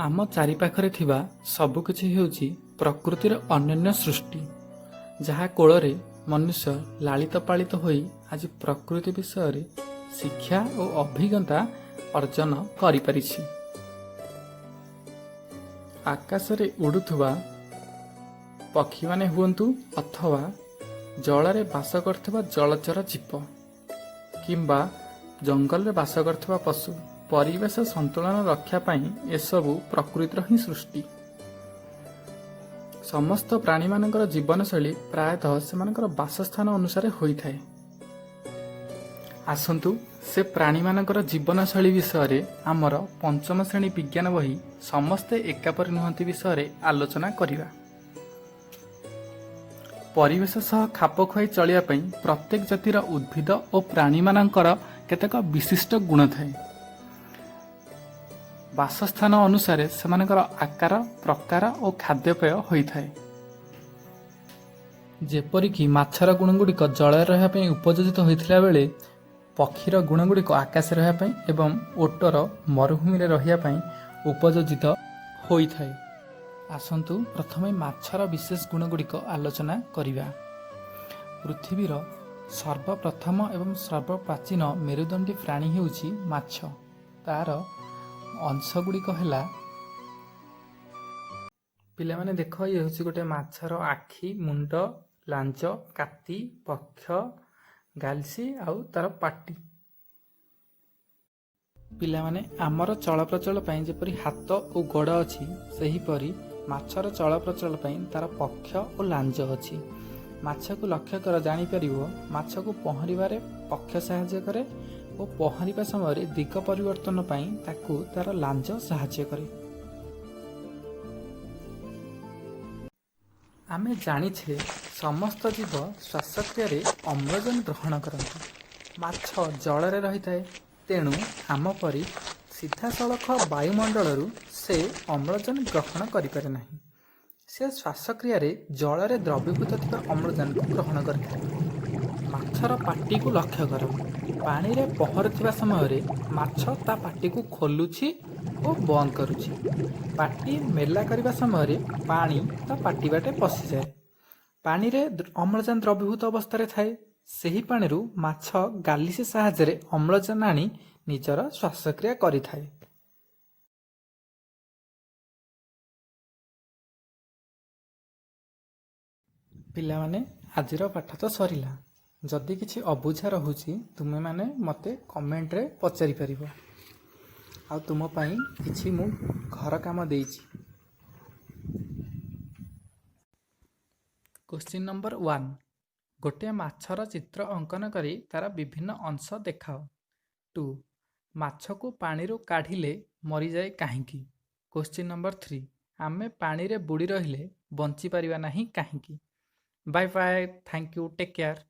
ଆମ ଚାରିପାଖରେ ଥିବା ସବୁକିଛି ହେଉଛି ପ୍ରକୃତିର ଅନନ୍ୟ ସୃଷ୍ଟି, ଯାହା କୋଳରେ ମନୁଷ୍ୟ ଲାଳିତ ପାଳିତ ହୋଇ ଆଜି ପ୍ରକୃତି ବିଷୟରେ ଶିକ୍ଷା ଓ ଅଭିଜ୍ଞତା ଅର୍ଜନ କରିପାରିଛି। ଆକାଶରେ ଉଡ଼ୁଥିବା ପକ୍ଷୀମାନେ ହୁଅନ୍ତୁ ଅଥବା ଜଳରେ ବାସ କରୁଥିବା ଜଳଚର ଜୀବ କିମ୍ବା ଜଙ୍ଗଲରେ ବାସ କରୁଥିବା ପଶୁ, ପରିବେଶ ସନ୍ତୁଳନ ରକ୍ଷା ପାଇଁ ଏସବୁ ପ୍ରକୃତିର ହିଁ ସୃଷ୍ଟି। ସମସ୍ତ ପ୍ରାଣୀମାନଙ୍କର ଜୀବନଶୈଳୀ ପ୍ରାୟତଃ ସେମାନଙ୍କର ବାସସ୍ଥାନ ଅନୁସାରେ ହୋଇଥାଏ। ଆସନ୍ତୁ ସେ ପ୍ରାଣୀମାନଙ୍କର ଜୀବନଶୈଳୀ ବିଷୟରେ ଆମର ପଞ୍ଚମ ଶ୍ରେଣୀ ବିଜ୍ଞାନ ବହି ସମସ୍ତେ ଏକାପରି ନୁହନ୍ତି ବିଷୟରେ ଆଲୋଚନା କରିବା। ପରିବେଶ ସହ ଖାପ ଖୁଆଇ ଚଳିବା ପାଇଁ ପ୍ରତ୍ୟେକ ଜାତିର ଉଦ୍ଭିଦ ଓ ପ୍ରାଣୀମାନଙ୍କର କେତେକ ବିଶିଷ୍ଟ ଗୁଣ ଥାଏ। ବାସସ୍ଥାନ ଅନୁସାରେ ସେମାନଙ୍କର ଆକାର, ପ୍ରକାର ଓ ଖାଦ୍ୟପେୟ ହୋଇଥାଏ। ଯେପରିକି ମାଛର ଗୁଣଗୁଡ଼ିକ ଜଳରେ ରହିବା ପାଇଁ ଉପଯୋଜିତ ହୋଇଥିଲା ବେଳେ ପକ୍ଷୀର ଗୁଣଗୁଡ଼ିକ ଆକାଶରେ ରହିବା ପାଇଁ ଏବଂ ଓଟର ମରୁଭୂମିରେ ରହିବା ପାଇଁ ଉପଯୋଜିତ ହୋଇଥାଏ। ଆସନ୍ତୁ ପ୍ରଥମେ ମାଛର ବିଶେଷ ଗୁଣଗୁଡ଼ିକ ଆଲୋଚନା କରିବା। ପୃଥିବୀର ସର୍ବପ୍ରଥମ ଏବଂ ସର୍ବପ୍ରାଚୀନ ମେରୁଦଣ୍ଡୀ ପ୍ରାଣୀ ହେଉଛି ମାଛ। ତାର ଅଂଶଗୁଡ଼ିକ ହେଲା, ପିଲାମାନେ ଦେଖ, ଇଏ ହେଉଛି ଗୋଟେ ମାଛର ଆଖି, ମୁଣ୍ଡ, ଲାଞ୍ଜ, କାତି, ପକ୍ଷ, ଗାଲସି ଆଉ ତାର ପାଟି। ପିଲାମାନେ ଆମର ଚଳପ୍ରଚଳ ପାଇଁ ଯେପରି ହାତ ଓ ଗୋଡ଼ ଅଛି, ସେହିପରି ମାଛର ଚଳପ୍ରଚଳ ପାଇଁ ତାର ପକ୍ଷ ଓ ଲାଞ୍ଜ ଅଛି। ମାଛକୁ ଲକ୍ଷ୍ୟ କର, ଜାଣିପାରିବ ମାଛକୁ ପହଁରିବାରେ ପକ୍ଷ ସାହାଯ୍ୟ କରେ ଓ ପହଁରିବା ସମୟରେ ଦିଗ ପରିବର୍ତ୍ତନ ପାଇଁ ତାକୁ ତାର ଲାଞ୍ଜ ସାହାଯ୍ୟ କରେ। ଆମେ ଜାଣିଛେ ସମସ୍ତ ଜୀବ ଶ୍ୱାସକ୍ରିୟାରେ ଅମ୍ଳଜାନ ଗ୍ରହଣ କରନ୍ତି। ମାଛ ଜଳରେ ରହିଥାଏ, ତେଣୁ ଆମ ପରି ସିଧାସଳଖ ବାୟୁମଣ୍ଡଳରୁ ସେ ଅମ୍ଳଜାନ ଗ୍ରହଣ କରିପାରେ ନାହିଁ। ସେ ଶ୍ୱାସକ୍ରିୟାରେ ଜଳରେ ଦ୍ରବୀଭୂତ ଥିବା ଅମ୍ଳଜାନକୁ ଗ୍ରହଣ କରିଥାଏ। ମାଛର ପାଟିକୁ ଲକ୍ଷ୍ୟ କର। ପାଣିରେ ପହଁରୁଥିବା ସମୟରେ ମାଛ ତା ପାଟିକୁ ଖୋଲୁଛି ଓ ବନ୍ଦ କରୁଛି। ପାଟି ମେଲା କରିବା ସମୟରେ ପାଣି ତା ପାଟି ବାଟେ ପଶିଯାଏ। ପାଣିରେ ଅମ୍ଳଜାନ ଦ୍ରବୀଭୂତ ଅବସ୍ଥାରେ ଥାଏ। ସେହି ପାଣିରୁ ମାଛ ଗାଲିସି ସାହାଯ୍ୟରେ ଅମ୍ଳଜାନ ଆଣି ନିଜର ଶ୍ୱାସକ୍ରିୟା କରିଥାଏ। ପିଲାମାନେ, ଆଜିର ପାଠ ତ ସରିଲା। ଯଦି କିଛି ଅବୁଝା ରହୁଛି ତୁମେମାନେ ମୋତେ କମେଣ୍ଟରେ ପଚାରି ପାରିବ। ଆଉ ତୁମ ପାଇଁ କିଛି ମୁଁ ଘର କାମ ଦେଇଛି। କ୍ୱେଶ୍ଚିନ୍ ନମ୍ବର 1, ଗୋଟିଏ ମାଛର ଚିତ୍ର ଅଙ୍କନ କରି ତାର ବିଭିନ୍ନ ଅଂଶ ଦେଖାଅ। 2, ମାଛକୁ ପାଣିରୁ କାଢ଼ିଲେ ମରିଯାଏ କାହିଁକି? କ୍ୱେଶ୍ଚିନ୍ ନମ୍ବର 3, ଆମେ ପାଣିରେ ବୁଡ଼ି ରହିଲେ ବଞ୍ଚିପାରିବା ନାହିଁ କାହିଁକି? Bye bye, thank you, take care.